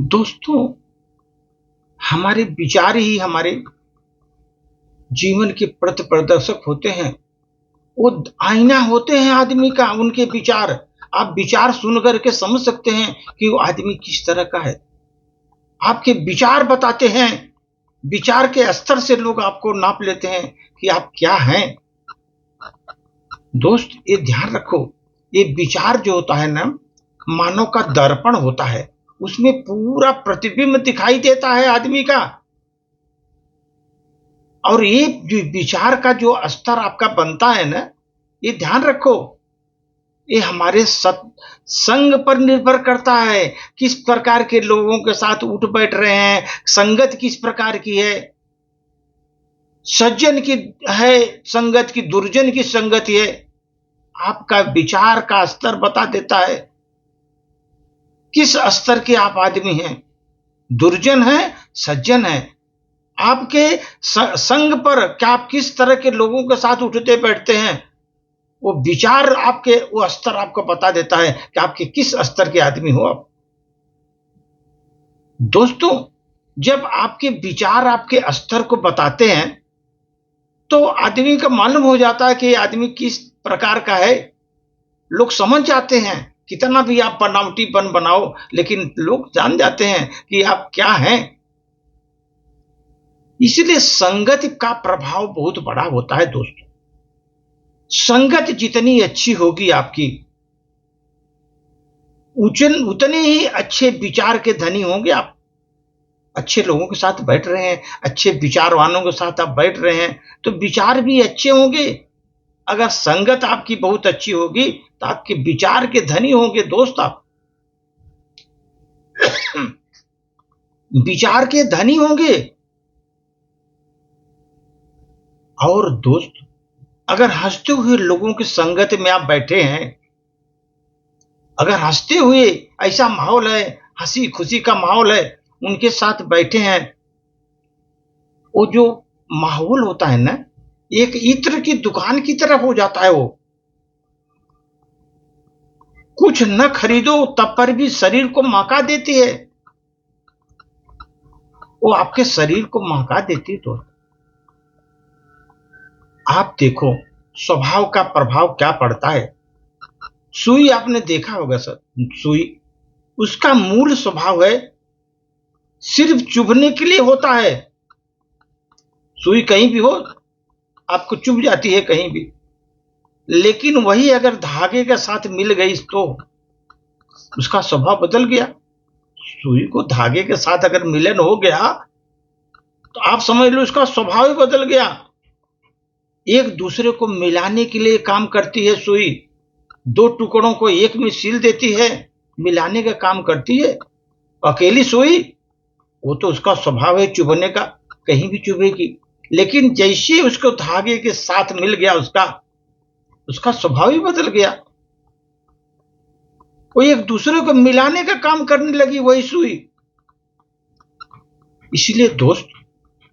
दोस्तों, हमारे विचार ही हमारे जीवन के पथ प्रदर्शक होते हैं। वो आईना होते हैं आदमी का, उनके विचार। आप विचार सुन कर के समझ सकते हैं कि वो आदमी किस तरह का है। आपके विचार बताते हैं, विचार के स्तर से लोग आपको नाप लेते हैं कि आप क्या हैं। दोस्त, ये ध्यान रखो, ये विचार जो होता है ना, मानव का दर्पण होता है। उसमें पूरा प्रतिबिंब दिखाई देता है आदमी का। और ये जो विचार का जो स्तर आपका बनता है ना, ये ध्यान रखो, ये हमारे सत्संग पर निर्भर करता है। किस प्रकार के लोगों के साथ उठ बैठ रहे हैं, संगत किस प्रकार की है, सज्जन की है संगत की, दुर्जन की संगत है। आपका विचार का स्तर बता देता है किस स्तर के आप आदमी हैं, दुर्जन है सज्जन है। आपके संग पर क्या आप किस तरह के लोगों के साथ उठते बैठते हैं, वो विचार आपके वो स्तर आपको बता देता है कि आपके किस स्तर के आदमी हो आप। दोस्तों, जब आपके विचार आपके स्तर को बताते हैं तो आदमी का मालूम हो जाता है कि ये आदमी किस प्रकार का है। लोग समझ जाते हैं, कितना भी आप बनावटीपन बनाओ, लेकिन लोग जान जाते हैं कि आप क्या हैं। इसलिए संगत का प्रभाव बहुत बड़ा होता है दोस्तों। संगत जितनी अच्छी होगी आपकी, उतने ही अच्छे विचार के धनी होंगे आप। अच्छे लोगों के साथ बैठ रहे हैं, अच्छे विचारवानों के साथ आप बैठ रहे हैं, तो विचार भी अच्छे होंगे। अगर संगत आपकी बहुत अच्छी होगी तो आपके विचार के धनी होंगे दोस्त आप। विचार के धनी होंगे। और दोस्त, अगर हंसते हुए लोगों की संगत में आप बैठे हैं, अगर हंसते हुए ऐसा माहौल है, हंसी खुशी का माहौल है, उनके साथ बैठे हैं, वो जो माहौल होता है ना, एक इत्र की दुकान की तरह हो जाता है। वो कुछ न खरीदो तब पर भी शरीर को महका देती है, वो आपके शरीर को महका देती। तो आप देखो स्वभाव का प्रभाव क्या पड़ता है। सुई आपने देखा होगा सर, सुई उसका मूल स्वभाव है सिर्फ चुभने के लिए होता है। सुई कहीं भी हो आपको चुभ जाती है कहीं भी, लेकिन वही अगर धागे के साथ मिल गई तो उसका स्वभाव बदल गया। सुई को धागे के साथ अगर मिलन हो गया तो आप समझ लो उसका स्वभाव ही बदल गया। एक दूसरे को मिलाने के लिए काम करती है सुई, दो टुकड़ों को एक में सील देती है, मिलाने का काम करती है। अकेली सुई, वो तो उसका स्वभाव है चुभने का, कहीं भी चुभेगी। लेकिन जैसे उसको धागे के साथ मिल गया उसका स्वभाव ही बदल गया। वो एक दूसरे को मिलाने का काम करने लगी वही सुई। इसलिए दोस्त,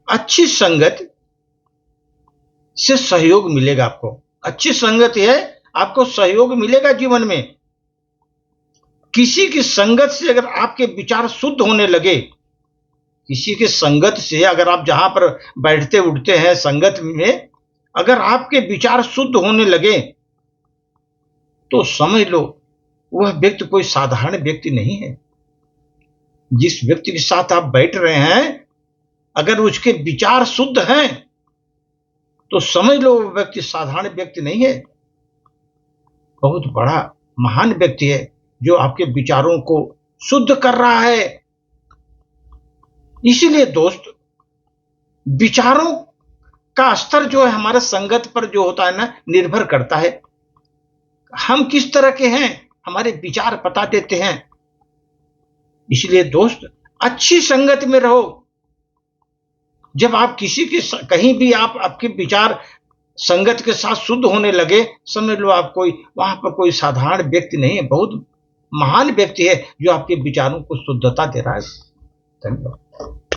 अच्छी संगत से सहयोग मिलेगा आपको। अच्छी संगत है, आपको सहयोग मिलेगा जीवन में। किसी की संगत से अगर आपके विचार शुद्ध होने लगे, किसी की संगत से अगर आप जहां पर बैठते उठते हैं संगत में, अगर आपके विचार शुद्ध होने लगे तो समझ लो वह व्यक्ति कोई साधारण व्यक्ति नहीं है। जिस व्यक्ति के साथ आप बैठ रहे हैं, अगर उसके विचार शुद्ध हैं तो समझ लो वह व्यक्ति साधारण व्यक्ति नहीं है, बहुत बड़ा महान व्यक्ति है जो आपके विचारों को शुद्ध कर रहा है। इसीलिए दोस्त, विचारों का स्तर जो है हमारे संगत पर जो होता है ना, निर्भर करता है। हम किस तरह के हैं, हमारे विचार बता देते हैं। इसलिए दोस्त, अच्छी संगत में रहो। जब आप किसी की कहीं भी आपके विचार संगत के साथ शुद्ध होने लगे, समझ लो आप वहां पर कोई साधारण व्यक्ति नहीं है, बहुत महान व्यक्ति है जो आपके विचारों को शुद्धता दे रहा है। धन्यवाद।